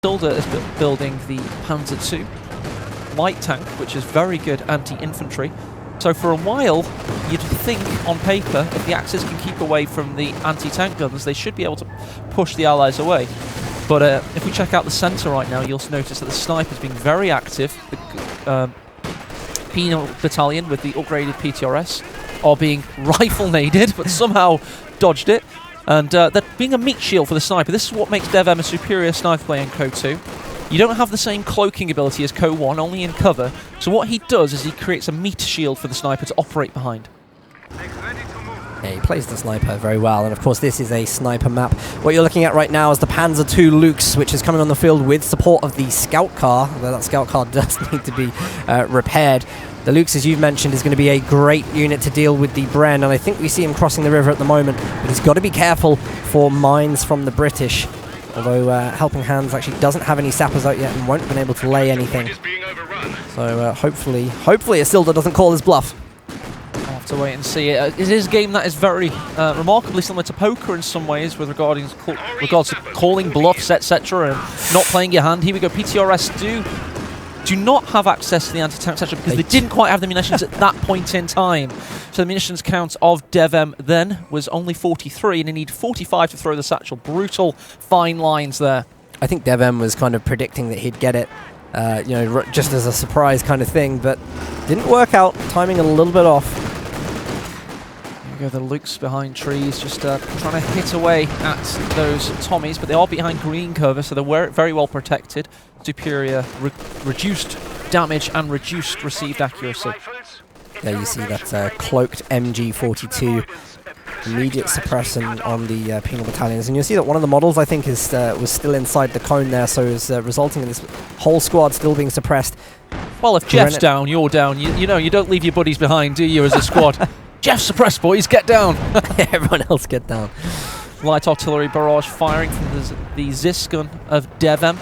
Tilda is building the Panzer II light tank, which is very good anti-infantry. So for a while, you'd think on paper, if the Axis can keep away from the anti-tank guns, they should be able to push the Allies away. But if we check out the centre right now, you'll notice that the snipers being very active. The Penal Battalion with the upgraded PTRS are being rifle-naded, but somehow dodged it. And they're being a meat shield for the sniper. This is what makes DevM a superior sniper player in Code 2. You don't have the same cloaking ability as Code 1, only in cover. So what he does is he creates a meat shield for the sniper to operate behind. Yeah, he plays the sniper very well, and of course this is a sniper map. What you're looking at right now is the Panzer II Lux, which is coming on the field with support of the scout car, although that scout car does need to be repaired. The Lux, as you've mentioned, is going to be a great unit to deal with the Bren, and I think we see him crossing the river at the moment, but he's got to be careful for mines from the British. Although Helping Hands actually doesn't have any sappers out yet and won't have been able to lay anything. So hopefully Isildur doesn't call his bluff. I'll have to wait and see. It is a game that is very remarkably similar to poker in some ways with regards to calling bluffs, etc. and not playing your hand. Here we go, PTRS do not have access to the anti-tank satchel because they didn't quite have the munitions at that point in time. So the munitions count of DevM then was only 43 and they need 45 to throw the satchel. Brutal fine lines there. I think DevM was kind of predicting that he'd get it, you know, just as a surprise kind of thing, but didn't work out. Timing a little bit off. There we go, the Lukes behind trees, just trying to hit away at those Tommies, but they are behind green cover, so they're very well protected. Superior reduced damage and reduced received accuracy. There you see that cloaked MG42 immediate suppression on the penal battalions, and you'll see that one of the models I think is was still inside the cone there, so is resulting in this whole squad still being suppressed. Well, if Jeff's down, you're down. You know, you don't leave your buddies behind, do you, as a squad? Jeff suppressed, boys, get down. Everyone else get down. Light artillery barrage firing from the Zis gun of DevM.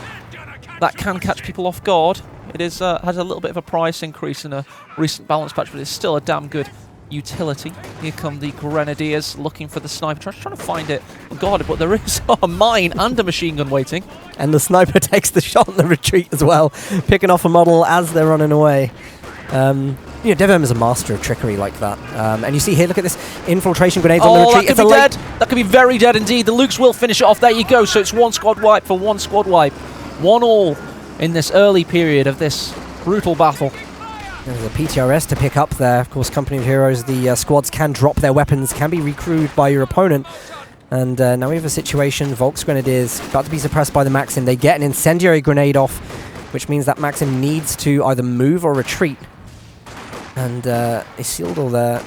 That can catch people off guard. It is has a little bit of a price increase in a recent balance patch, but it's still a damn good utility. Here come the Grenadiers looking for the sniper. Trying to find it on guard, but there is a mine and a machine gun waiting. And the sniper takes the shot on the retreat as well, picking off a model as they're running away. You know, DevM is a master of trickery like that. And you see here, look at this infiltration grenades on the retreat. That could be dead. That could be very dead indeed. The Lukes will finish it off. There you go. So it's one squad wipe for one squad wipe. 1-all in this early period of this brutal battle. There's a PTRS to pick up there. Of course, Company of Heroes, the squads can drop their weapons, can be recrewed by your opponent. And now we have a situation, Volks Grenadiers about to be suppressed by the Maxim. They get an incendiary grenade off, which means that Maxim needs to either move or retreat. And Isildur there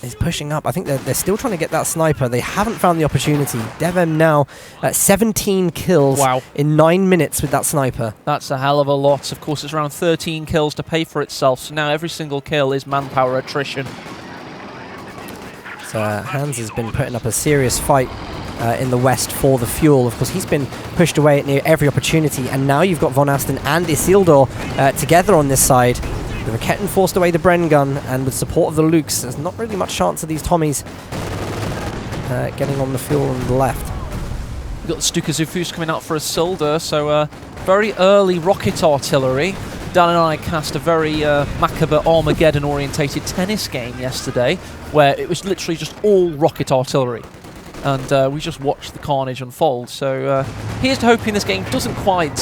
is pushing up. I think they're still trying to get that sniper. They haven't found the opportunity. DevM now at 17 kills in 9 minutes with that sniper. That's a hell of a lot. Of course, it's around 13 kills to pay for itself. So now every single kill is manpower attrition. So Hans has been putting up a serious fight in the west for the fuel. Of course, he's been pushed away at near every opportunity. And now you've got Von Asten and Isildur together on this side. The Raketten forced away the Bren gun, and with support of the Lukes, there's not really much chance of these Tommies getting on the fuel on the left. We've got the Stuka Zufus coming out for Isildur, so very early rocket artillery. Dan and I cast a very macabre Armageddon-orientated tennis game yesterday, where it was literally just all rocket artillery. And we just watched the carnage unfold. So here's to hoping this game doesn't quite,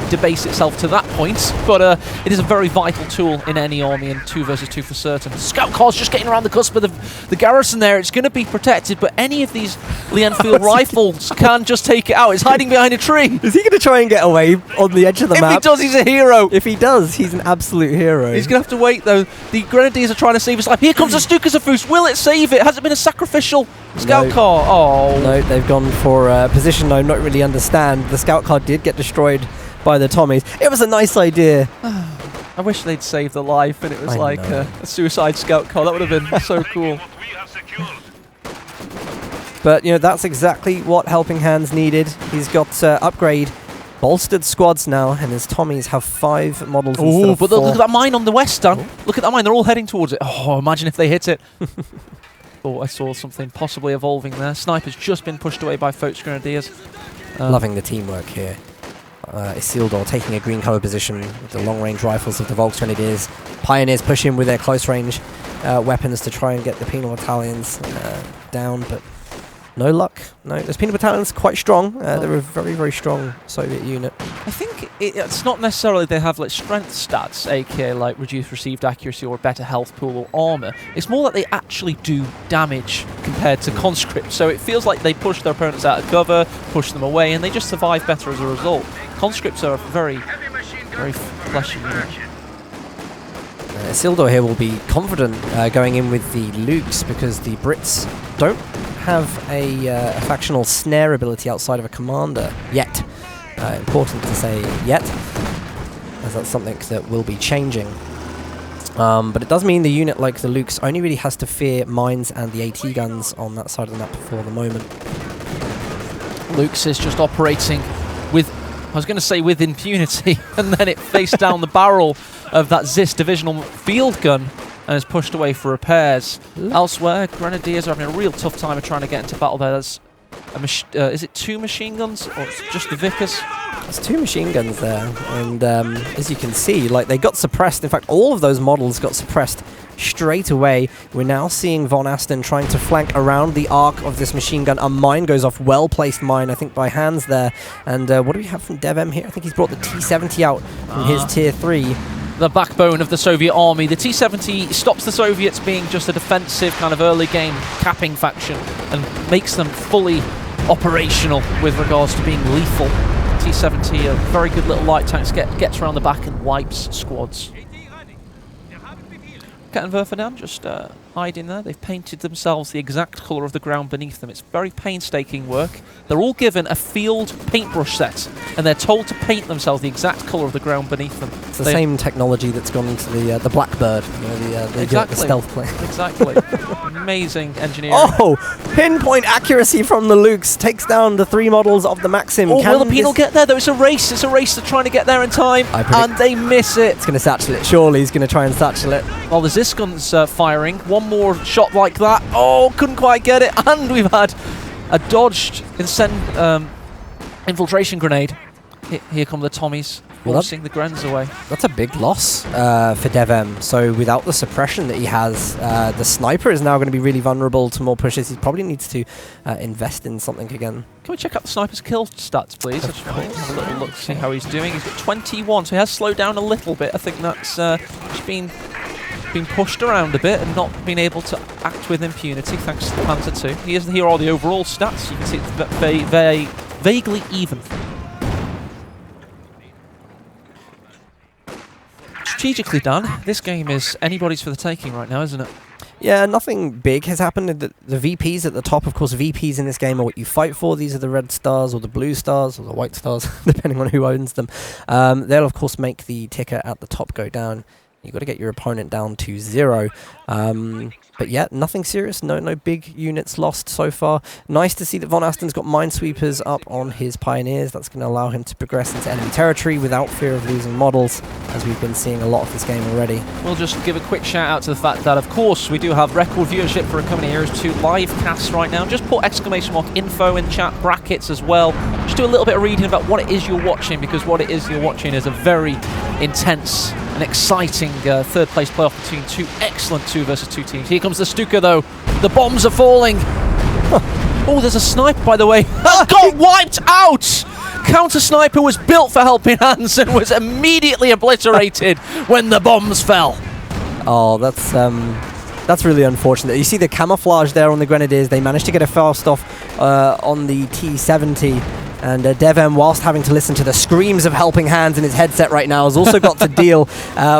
debase itself to that point. But it is a very vital tool in any army in 2 versus 2 for certain. Scout car's just getting around the cusp of the garrison there. It's going to be protected, but any of these Lee Enfield rifles can just take it out. It's hiding behind a tree. Is he going to try and get away on the edge of the map? If he does, he's a hero. If he does, he's an absolute hero. He's going to have to wait, though. The Grenadiers are trying to save his life. Here comes a Stuka Zufus. Will it save it? Has it been a sacrificial scout car? Oh. No, they've gone for a position I don't really understand. The scout car did get destroyed by the Tommies. It was a nice idea. I wish they'd saved the life and it was like a suicide scout car. That would have been so cool. But, you know, that's exactly what Helping Hands needed. He's got upgrade bolstered squads now, and his Tommies have 5 models instead of 4. But look at that mine on the west, Dan. Look at that mine. They're all heading towards it. Oh, imagine if they hit it. Oh, I saw something possibly evolving there. Sniper's just been pushed away by Volks Grenadiers. Loving the teamwork here. Isildur taking a green cover position with the long-range rifles of the Volksgrenadiers. Pioneers push in with their close-range weapons to try and get the penal battalions down, but no luck. No, those penal battalions quite strong. They're a very, very strong Soviet unit. I think it's not necessarily they have like strength stats, aka like reduced received accuracy or better health pool or armor. It's more that they actually do damage compared to conscripts. So it feels like they push their opponents out of cover, push them away, and they just survive better as a result. Conscripts are very, very fleshy unit. Isildur here will be confident going in with the Lukes because the Brits don't have a factional snare ability outside of a commander yet. Important to say yet, as that's something that will be changing. But it does mean the unit like the Lukes only really has to fear mines and the AT guns on that side of the map for the moment. Lukes is just operating with, I was going to say with impunity, and then it faced down the barrel of that Zis divisional field gun and is pushed away for repairs. Elsewhere, Grenadiers are having a real tough time of trying to get into battle there. There's is it 2 machine guns or it's just the Vickers? There's 2 machine guns there, and as you can see, like they got suppressed. In fact, all of those models got suppressed straight away. We're now seeing Von Asten trying to flank around the arc of this machine gun. A mine goes off, well-placed mine, I think, by Hans there. And what do we have from DevM here? I think he's brought the T-70 out from his Tier 3. The backbone of the Soviet army. The T-70 stops the Soviets being just a defensive kind of early game capping faction and makes them fully operational with regards to being lethal. T-70, a very good little light tank, gets around the back and wipes squads. Kettenwerfer just hiding there. They've painted themselves the exact colour of the ground beneath them. It's very painstaking work. They're all given a field paintbrush set, and they're told to paint themselves the exact colour of the ground beneath them. It's the same technology that's gone into the Blackbird, you know, the stealth plane. Exactly. Amazing engineering. Oh! Pinpoint accuracy from the Lukes takes down the 3 models of the Maxim. Oh, will the penal get there though? It's a race. It's a race to trying to get there in time, and they miss it. It's going to satchel it. Surely he's going to try and satchel it. Well, the Zis gun's firing. One more shot like that. Oh, couldn't quite get it. And we've had a dodged infiltration grenade. Here come the Tommies, forcing the Grens away. That's a big loss for DevM. So without the suppression that he has, the sniper is now going to be really vulnerable to more pushes. He probably needs to invest in something again. Can we check out the sniper's kill stats, please? I just want to have a little look to see how he's doing. He's got 21, so he has slowed down a little bit. I think that's just been pushed around a bit and not been able to act with impunity thanks to the Panzer II. Here are the overall stats. You can see it's vaguely even. Strategically, Dan, this game is anybody's for the taking right now, isn't it? Yeah, nothing big has happened. The VPs at the top, of course, VPs in this game are what you fight for. These are the red stars or the blue stars or the white stars, depending on who owns them. They'll, of course, make the ticker at the top go down. You've got to get your opponent down to 0. But yeah, nothing serious. No big units lost so far. Nice to see that Von Asten's got minesweepers up on his pioneers. That's going to allow him to progress into enemy territory without fear of losing models, as we've been seeing a lot of this game already. We'll just give a quick shout out to the fact that, of course, we do have record viewership for Coming Heroes 2 live casts right now. Just put !info in chat brackets as well. Just do a little bit of reading about what it is you're watching, because what it is you're watching is a very intense and exciting third place playoff between 2 excellent 2 versus 2 teams. Here comes the Stuka though. The bombs are falling. Oh, there's a sniper, by the way. Got wiped out! Counter sniper was built for helping hands and was immediately obliterated when the bombs fell. Oh, that's really unfortunate. You see the camouflage there on the Grenadiers. They managed to get a fast off on the T-70. And DevM, whilst having to listen to the screams of helping hands in his headset right now, has also got to deal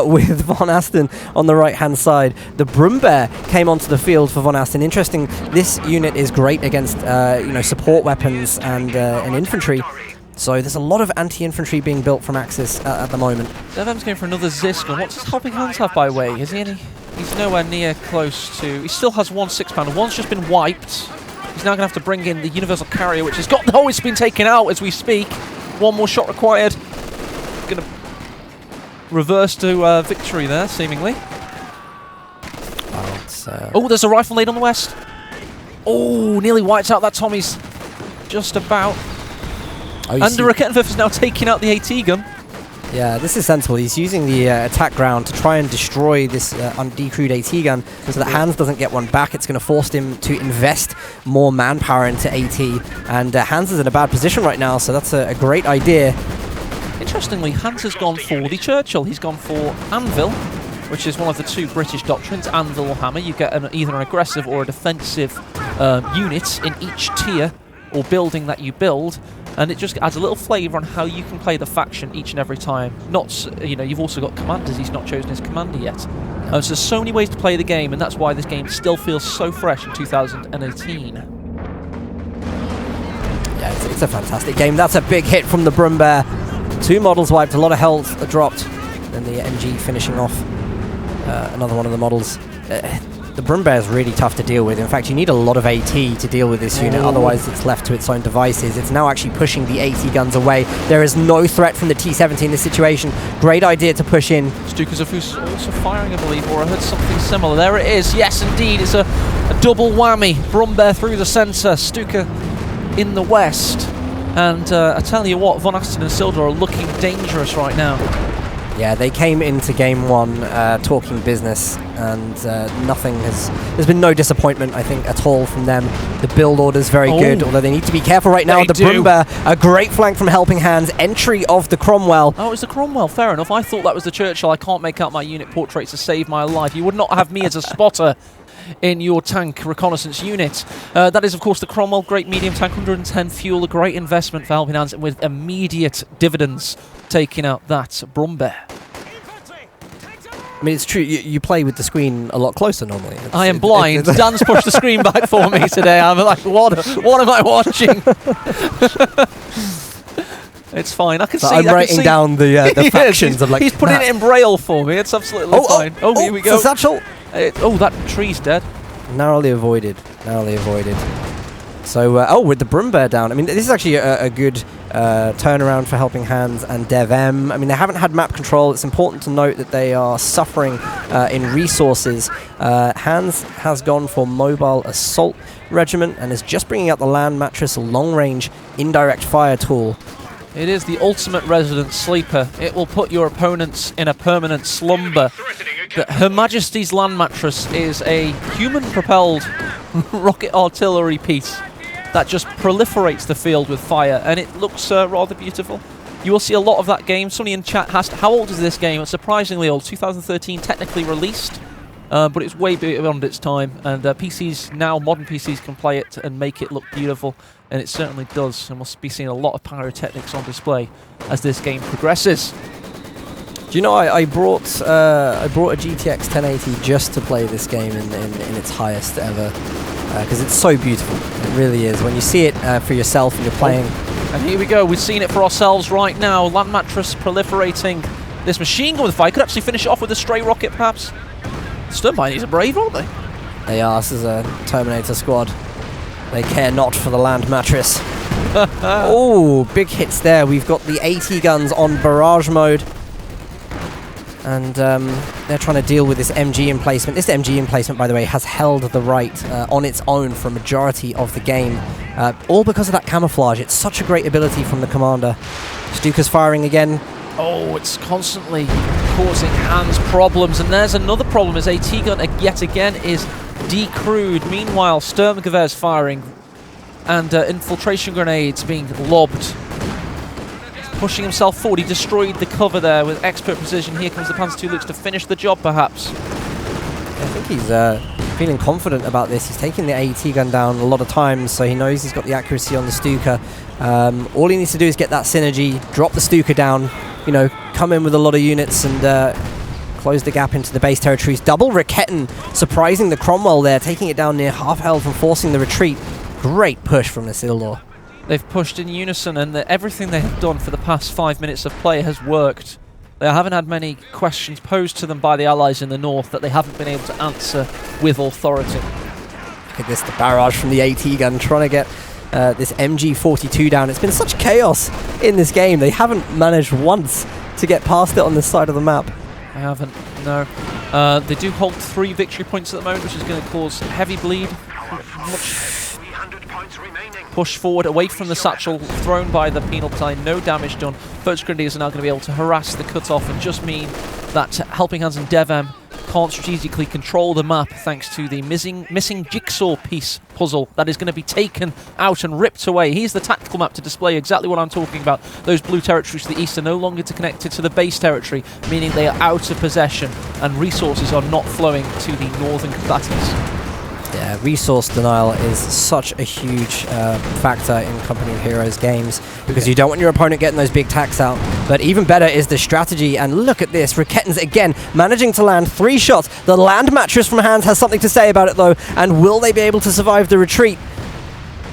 with Von Asten on the right-hand side. The Brumbear came onto the field for Von Asten. Interesting, this unit is great against support weapons and infantry. So there's a lot of anti-infantry being built from Axis at the moment. DevM's going for another Ziskin. What does Helping Hands have, by the way? Is he any? He's nowhere near close to... He still has 1 6-pounder. One's just been wiped. He's now going to have to bring in the Universal Carrier, which has got... Oh, it's been taken out as we speak. 1 more shot required. Going to reverse to victory there, seemingly. Oh, there's a rifle lead on the west. Oh, nearly wipes out that Tommy's just about. Oh, and the Rakettenwerfer is now taking out the AT gun. Yeah, this is sensible. He's using the attack ground to try and destroy this decrewed AT gun so that Hans doesn't get one back. It's going to force him to invest more manpower into AT. And Hans is in a bad position right now, so that's a great idea. Interestingly, Hans has gone for the Churchill. He's gone for Anvil, which is one of the two British doctrines, Anvil or Hammer. You get either an aggressive or a defensive unit in each tier or building that you build. And it just adds a little flavour on how you can play the faction each and every time. You've also got commanders. He's not chosen his commander yet. So there's so many ways to play the game, and that's why this game still feels so fresh in 2018. Yeah, it's a fantastic game. That's a big hit from the Brumbear. 2 models wiped, a lot of health dropped. Then the MG finishing off another one of the models. The Brumbear is really tough to deal with. In fact, you need a lot of AT to deal with this unit, otherwise it's left to its own devices. It's now actually pushing the AT guns away. There is no threat from the T-70 in this situation. Great idea to push in. Stuka's also firing, I believe, or I heard something similar. There it is. Yes, indeed. It's a double whammy. Brumbear through the centre. Stuka in the west. And I tell you what, Von Asten and Sildar are looking dangerous right now. Yeah, they came into game 1 talking business, and there's been no disappointment, I think, at all from them. The build order's very good, although they need to be careful right now. The Brumbear, a great flank from Helping Hands, entry of the Cromwell. Oh, it's the Cromwell, fair enough. I thought that was the Churchill. I can't make out my unit portraits to save my life. You would not have me as a spotter in your tank reconnaissance unit. That is, of course, the Cromwell, great medium tank, 110 fuel, a great investment for Helping Hands with immediate dividends, taking out that Brumbear. I mean, it's true, you play with the screen a lot closer normally. I am blind. Dan's pushed the screen back for me today. I'm like, what am I watching? It's fine. I can see. I'm writing down the factions. I'm like, he's putting it in Braille for me. It's absolutely fine. Oh, here we go. It's a satchel. That tree's dead. Narrowly avoided. So, with the Brumbear down, I mean, this is actually a good turnaround for Helping Hands and Dev M. I mean, they haven't had map control. It's important to note that they are suffering in resources. Hands has gone for Mobile Assault Regiment and is just bringing out the Land Mattress long-range indirect fire tool. It is the ultimate resident sleeper. It will put your opponents in a permanent slumber. Her Majesty's Land Mattress is a human-propelled rocket artillery piece that just proliferates the field with fire, and it looks rather beautiful. You will see a lot of that game. Somebody in chat asked, how old is this game? It's surprisingly old. 2013, technically released, but it's way beyond its time, and PCs now, modern PCs can play it and make it look beautiful, and it certainly does, and we'll be seeing a lot of pyrotechnics on display as this game progresses. Do you know, I brought a GTX 1080 just to play this game in its highest ever, because it's so beautiful. It really is. When you see it for yourself and you're playing. And here we go. We've seen it for ourselves right now. Land Mattress proliferating this machine gun with fire. Could actually finish it off with a stray rocket, perhaps. Sternbinders are brave, aren't they? They are. This is a Terminator squad. They care not for the Land Mattress. Oh, big hits there. We've got the AT guns on barrage mode. And they're trying to deal with this MG emplacement. This MG emplacement, by the way, has held the right on its own for a majority of the game. All because of that camouflage. It's such a great ability from the commander. Stuka's firing again. Oh, it's constantly causing Hans problems. And there's another problem, as AT gun yet again is decrewed. Meanwhile, Sturmgewehr's firing and infiltration grenades being lobbed. Pushing himself forward. He destroyed the cover there with expert precision. Here comes the Panzer II Lux to finish the job, perhaps. I think he's feeling confident about this. He's taking the AT gun down a lot of times, so he knows he's got the accuracy on the Stuka. All he needs to do is get that synergy, drop the Stuka down, come in with a lot of units and close the gap into the base territories. Double Raketten surprising the Cromwell there, taking it down near half health and forcing the retreat. Great push from the Isildur. They've pushed in unison, and everything they have done for the past 5 minutes of play has worked. They haven't had many questions posed to them by the allies in the north that they haven't been able to answer with authority. Look at this, the barrage from the AT gun trying to get this MG42 down. It's been such chaos in this game. They haven't managed once to get past it on this side of the map. They haven't, no. They do hold 3 victory points at the moment, which is going to cause heavy bleed. Push forward away from the satchel, thrown by the penal battalion, no damage done. First Grenadiers are now going to be able to harass the cutoff and just mean that Helping Hands and DevM can't strategically control the map thanks to the missing jigsaw piece puzzle that is going to be taken out and ripped away. Here's the tactical map to display exactly what I'm talking about. Those blue territories to the east are no longer connected to the base territory, meaning they are out of possession and resources are not flowing to the northern combatants. Yeah, resource denial is such a huge factor in Company of Heroes games because you don't want your opponent getting those big tacks out. But even better is the strategy, and look at this. Raketans again managing to land 3 shots. The land mattress from Hands has something to say about it though, and will they be able to survive the retreat?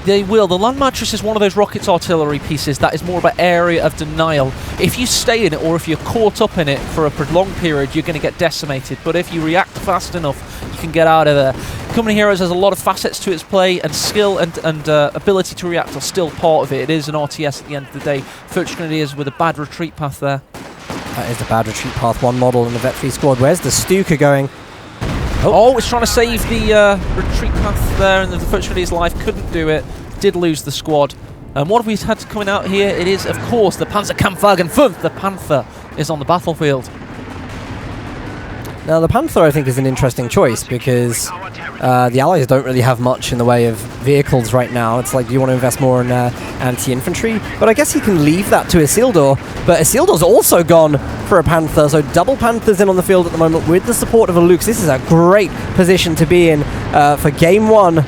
They will. The land mattress is one of those rockets artillery pieces that is more about area of denial. If you stay in it or if you're caught up in it for a prolonged period, you're going to get decimated. But if you react fast enough, you can get out of there. Company Heroes has a lot of facets to its play, and skill and ability to react are still part of it. It is an RTS at the end of the day. First Grenadiers with a bad retreat path there. That is the bad retreat path. One model in the Vet 3 squad. Where's the Stuka going? Oh, it's trying to save the retreat path there, and the First Grenadiers life couldn't do it. Did lose the squad. And what have we had coming out here? It is, of course, the Panzerkampfwagen 5. The Panther is on the battlefield. Now, the Panther, I think, is an interesting choice because the Allies don't really have much in the way of vehicles right now. It's like, do you want to invest more in anti-infantry? But I guess he can leave that to Isildur. But Isildur's also gone for a Panther, so double Panthers in on the field at the moment with the support of a Lux. This is a great position to be in for Game 1.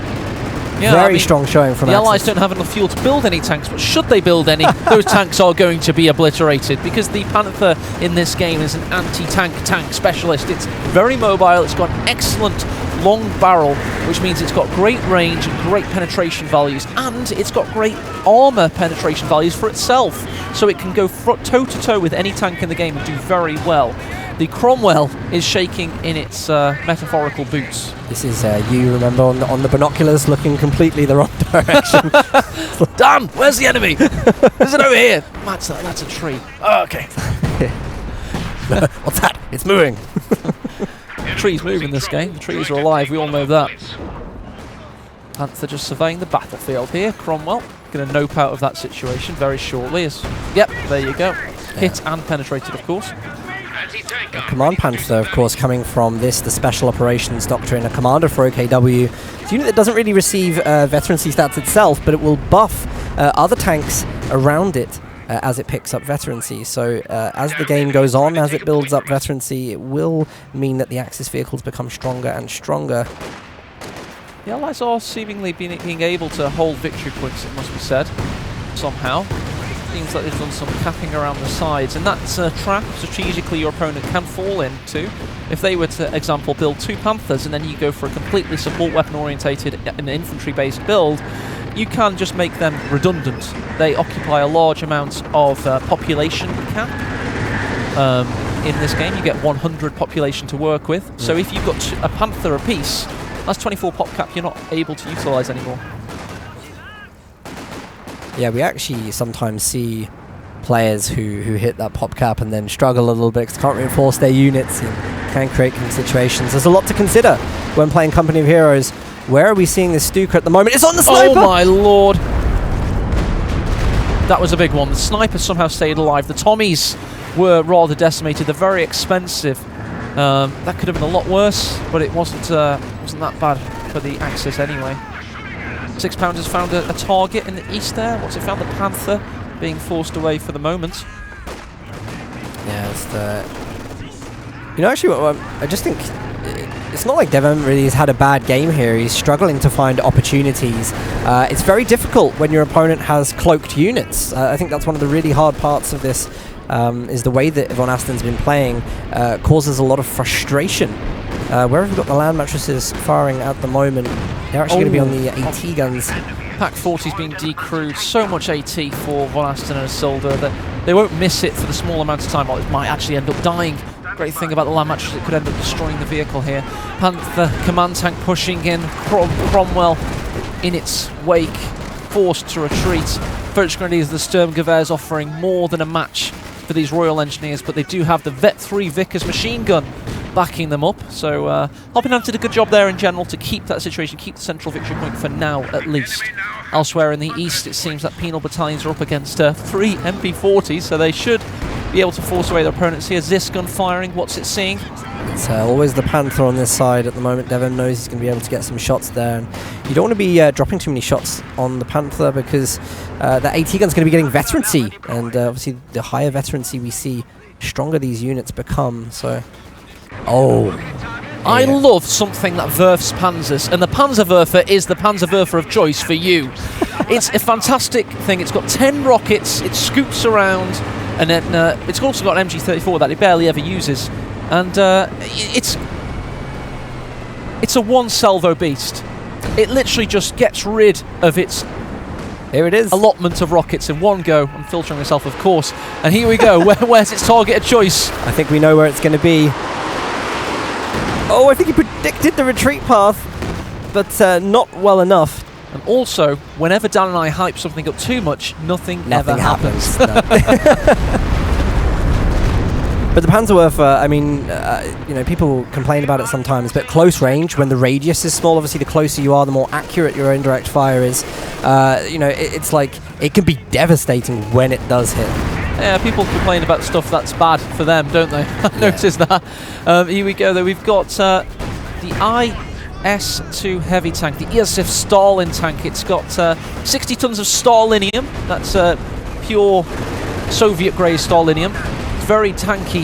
Yeah, Very strong showing from the Axis. Allies don't have enough fuel to build any tanks, but should they build any, those tanks are going to be obliterated because the Panther in this game is an anti-tank specialist. It's very mobile, it's got an excellent long barrel, which means it's got great range and great penetration values, and it's got great armor penetration values for itself, so it can go toe-to-toe with any tank in the game and do very well. The Cromwell is shaking in its metaphorical boots. This is you, remember, on the binoculars, looking completely the wrong direction. Dan, where's the enemy? Is it over here? That's a tree. Oh, okay. What's that? It's moving. The trees move in this game. The trees are alive. We all know that. Panther just surveying the battlefield here. Cromwell going to nope out of that situation very shortly. Yep, there you go. Hit and penetrated, of course. A Command Panther, of course, coming from the Special Operations Doctrine, a commander for OKW. It's a unit that doesn't really receive veterancy stats itself, but it will buff other tanks around it as it picks up veterancy. So as the game goes on, as it builds up veterancy, it will mean that the Axis vehicles become stronger and stronger. The Allies are seemingly being able to hold victory points, it must be said, somehow. Seems like they've done some capping around the sides, and that's a trap strategically your opponent can fall into. If they were to, example, build 2 Panthers and then you go for a completely support weapon orientated and infantry-based build, you can just make them redundant. They occupy a large amount of population cap. In this game, you get 100 population to work with. So if you've got a Panther apiece, that's 24 pop cap you're not able to utilise anymore. Yeah, we actually sometimes see players who hit that pop cap and then struggle a little bit because they can't reinforce their units and can create situations. There's a lot to consider when playing Company of Heroes. Where are we seeing this Stuka at the moment? It's on the sniper! Oh my lord! That was a big one. The sniper somehow stayed alive. The Tommies were rather decimated. They're very expensive. That could have been a lot worse, but it wasn't that bad for the Axis anyway. 6 Pounders found a target in the east there. What's it found? The Panther being forced away for the moment. Yeah, it's the... You know, actually, I just think it's not like DevM really has had a bad game here. He's struggling to find opportunities. It's very difficult when your opponent has cloaked units. I think that's one of the really hard parts of this, is the way that Von Asten's been playing causes a lot of frustration. Where have we got the land mattresses firing at the moment? They're actually going to be on the AT guns. Pack 40's being decrewed. So much AT for Von Asten and Isildur that they won't miss it for the small amount of time, or it might actually end up dying. Great thing about the land mattress, it could end up destroying the vehicle here. Panther command tank pushing in. Cromwell in its wake, forced to retreat. First Grenadiers, the Sturmgewehrs offering more than a match for these Royal Engineers, but they do have the Vet 3 Vickers machine gun backing them up. So Helping Hand did a good job there in general to keep that situation, keep the central victory point for now at least. Elsewhere in the east, it seems that penal battalions are up against 3 MP40s, so they should be able to force away their opponents here. This gun firing, what's it seeing? It's always the Panther on this side at the moment. Devon knows he's going to be able to get some shots there. And you don't want to be dropping too many shots on the Panther because the AT gun's going to be getting veterancy. And obviously, the higher veterancy we see, stronger these units become. So, I love something that Werfs Panzers, and the Panzerwerfer is the Panzerwerfer of choice for you. It's a fantastic thing. It's got 10 rockets, it scoops around, and then it's also got an MG34 that it barely ever uses. And it's a one-salvo beast. It literally just gets rid of its here it is. allotment of rockets in one go. I'm filtering myself, of course. And here we go. Where's its target of choice? I think we know where it's going to be. Oh, I think he predicted the retreat path, but not well enough. And also, whenever Dan and I hype something up too much, nothing ever happens. No. But the Panzerwerfer, I mean, you know, people complain about it sometimes, but close range, when the radius is small, obviously the closer you are, the more accurate your indirect fire is. You know, it's like, it can be devastating when it does hit. Yeah, people complain about stuff that's bad for them, don't they? I noticed that. Here we go, though. We've got the IS-2 heavy tank, the Iosif Stalin tank. It's got 60 tons of Stalinium. That's pure Soviet-grade Stalinium. It's very tanky